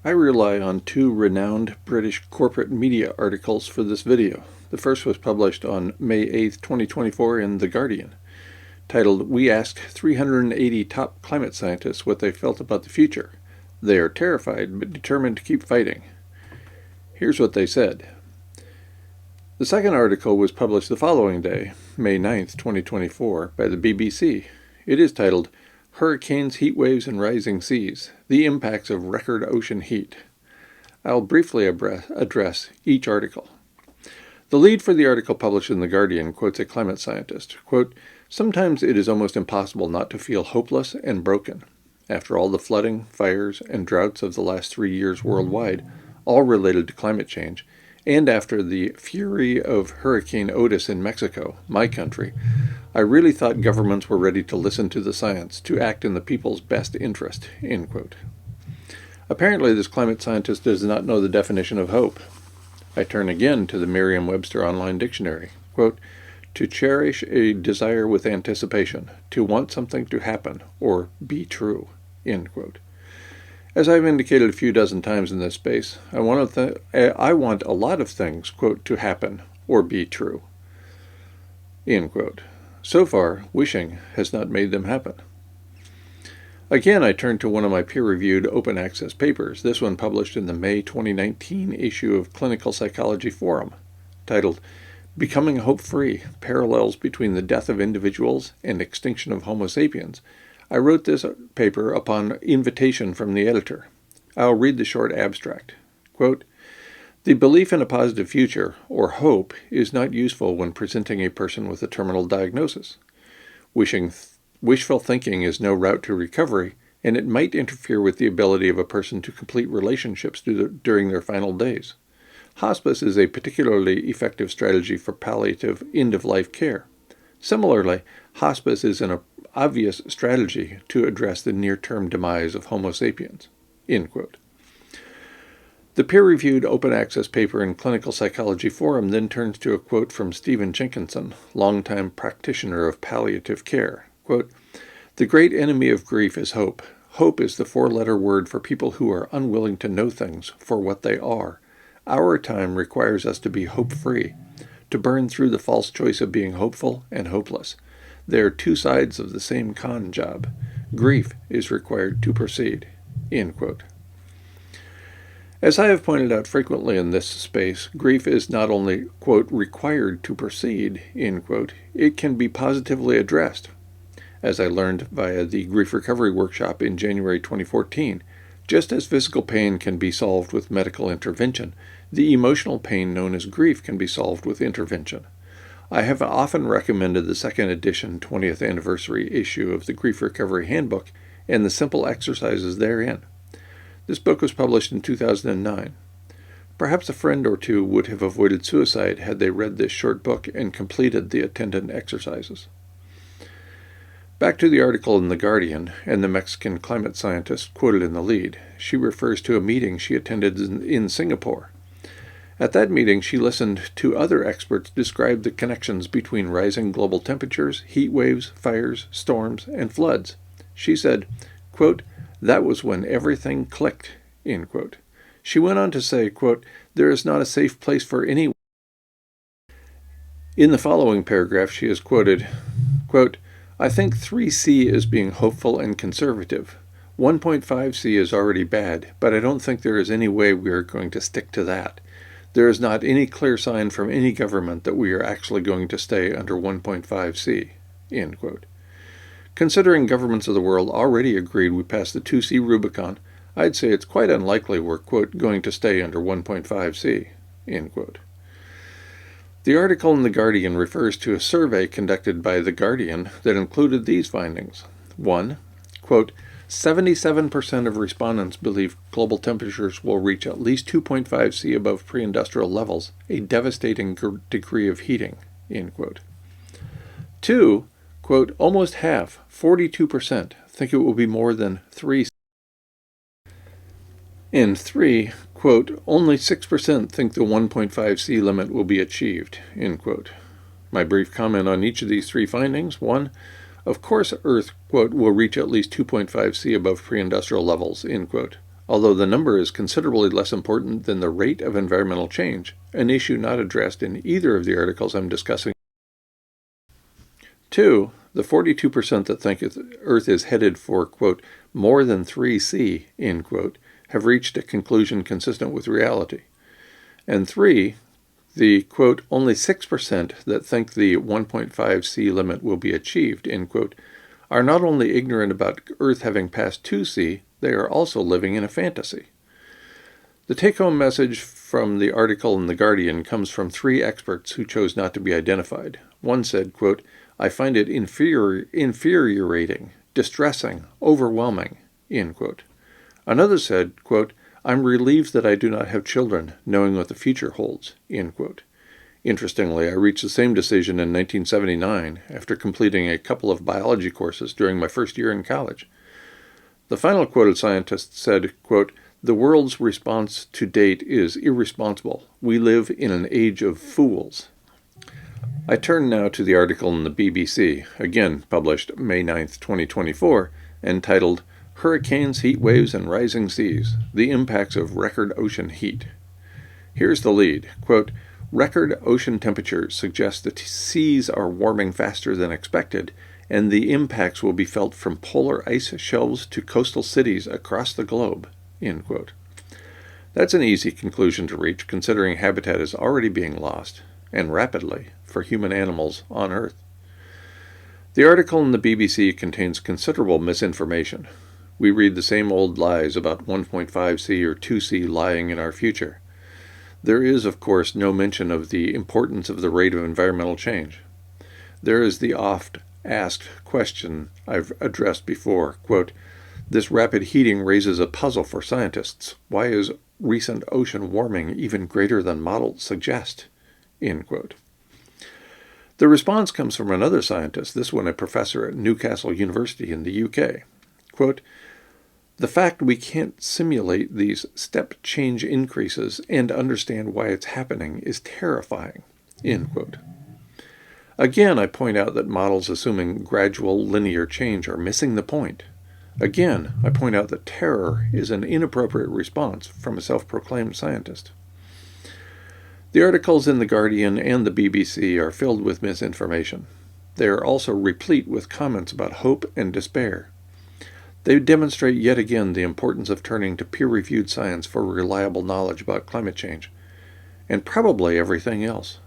I rely on two renowned British corporate media articles for this video. The first was published on May 8, 2024 in The Guardian, titled, "We asked 380 top climate scientists what they felt about the future. They are terrified but determined to keep fighting." Here's what they said. The second article was published the following day, May 9, 2024, by the BBC. It is titled, "Hurricanes, Heat Waves, and Rising Seas, the Impacts of Record Ocean Heat." I'll briefly address each article. The lead for the article published in The Guardian quotes a climate scientist, quote, "Sometimes it is almost impossible not to feel hopeless and broken. After all the flooding, fires, and droughts of the last 3 years worldwide, all related to climate change, and after the fury of Hurricane Otis in Mexico, my country, I really thought governments were ready to listen to the science, to act in the people's best interest," end quote. Apparently, this climate scientist does not know the definition of hope. I turn again to the Merriam-Webster Online Dictionary. Quote, "To cherish a desire with anticipation, to want something to happen or be true," end quote. As I've indicated a few dozen times in this space, I want a lot of things, quote, "to happen or be true," end quote. So far, wishing has not made them happen. Again, I turn to one of my peer-reviewed open access papers, this one published in the May 2019 issue of Clinical Psychology Forum, titled, "Becoming Hope-Free, Parallels Between the Death of Individuals and Extinction of Homo sapiens." I wrote this paper upon invitation from the editor. I'll read the short abstract. Quote, "The belief in a positive future, or hope, is not useful when presenting a person with a terminal diagnosis. Wishful thinking is no route to recovery, and it might interfere with the ability of a person to complete relationships during their final days. Hospice is a particularly effective strategy for palliative end-of-life care. Similarly, hospice is an obvious strategy to address the near-term demise of Homo sapiens," end quote. The peer-reviewed open-access paper in Clinical Psychology Forum then turns to a quote from Stephen Jenkinson, longtime practitioner of palliative care. Quote, "The great enemy of grief is hope. Hope is the four-letter word for people who are unwilling to know things for what they are. Our time requires us to be hope-free, to burn through the false choice of being hopeful and hopeless. They are two sides of the same con job. Grief is required to proceed," end quote. As I have pointed out frequently in this space, grief is not only, quote, "required to proceed," end quote, it can be positively addressed. As I learned via the Grief Recovery Workshop in January 2014, just as physical pain can be solved with medical intervention, the emotional pain known as grief can be solved with intervention. I have often recommended the second edition 20th anniversary issue of the Grief Recovery Handbook and the simple exercises therein. This book was published in 2009. Perhaps a friend or two would have avoided suicide had they read this short book and completed the attendant exercises. Back to the article in The Guardian and the Mexican climate scientist quoted in the lead. She refers to a meeting she attended in Singapore. At that meeting, she listened to other experts describe the connections between rising global temperatures, heat waves, fires, storms, and floods. She said, quote, "That was when everything clicked," end quote. She went on to say, quote, "There is not a safe place for anyone." In the following paragraph, she is quoted, quote, "I think 3C is being hopeful and conservative. 1.5C is already bad, but I don't think there is any way we are going to stick to that. There is not any clear sign from any government that we are actually going to stay under 1.5C," end quote. Considering governments of the world already agreed we passed the 2C Rubicon, I'd say it's quite unlikely we're, quote, "going to stay under 1.5C," end quote. The article in The Guardian refers to a survey conducted by The Guardian that included these findings. 1. Quote, 77% of respondents believe global temperatures will reach at least 2.5C above pre-industrial levels, a devastating degree of heating, end quote. 2. Quote, almost half, 42%, think it will be more than 3. And 3, quote, only 6% think the 1.5C limit will be achieved, end quote. My brief comment on each of these three findings. 1, of course Earth, quote, will reach at least 2.5C above pre-industrial levels, end quote. although the number is considerably less important than the rate of environmental change, an issue not addressed in either of the articles I'm discussing. 2. The 42% that think Earth is headed for, quote, more than 3C, end quote, have reached a conclusion consistent with reality. And 3. The, quote, only 6% that think the 1.5C limit will be achieved, end quote, are not only ignorant about Earth having passed 2C, they are also living in a fantasy. The take-home message from the article in The Guardian comes from 3 experts who chose not to be identified. One said, quote, I find it infuriating, distressing, overwhelming, end quote. Another said, quote, I'm relieved that I do not have children, knowing what the future holds, end quote. Interestingly, I reached the same decision in 1979 after completing a couple of biology courses during my first year in college. The final quoted scientist said, quote, the world's response to date is irresponsible. We live in an age of fools. I turn now to the article in the BBC, again published May 9, 2024, entitled Hurricanes, Heat Waves, and Rising Seas, the Impacts of Record Ocean Heat. Here's the lead, quote, record ocean temperatures suggest that seas are warming faster than expected, and the impacts will be felt from polar ice shelves to coastal cities across the globe, end quote. That's an easy conclusion to reach, considering habitat is already being lost, and rapidly, for human animals on Earth. The article in the BBC contains considerable misinformation. We read the same old lies about 1.5C or 2C lying in our future. There is, of course, no mention of the importance of the rate of environmental change. There is the oft-asked question I've addressed before, quote, this rapid heating raises a puzzle for scientists. Why is recent ocean warming even greater than models suggest? End quote. The response comes from another scientist, this one a professor at Newcastle University in the UK. Quote, the fact we can't simulate these step change increases and understand why it's happening is terrifying, end quote. Again, I point out that models assuming gradual linear change are missing the point. Again, I point out that terror is an inappropriate response from a self-proclaimed scientist. The articles in The Guardian and the BBC are filled with misinformation. They are also replete with comments about hope and despair. They demonstrate yet again the importance of turning to peer-reviewed science for reliable knowledge about climate change, and probably everything else.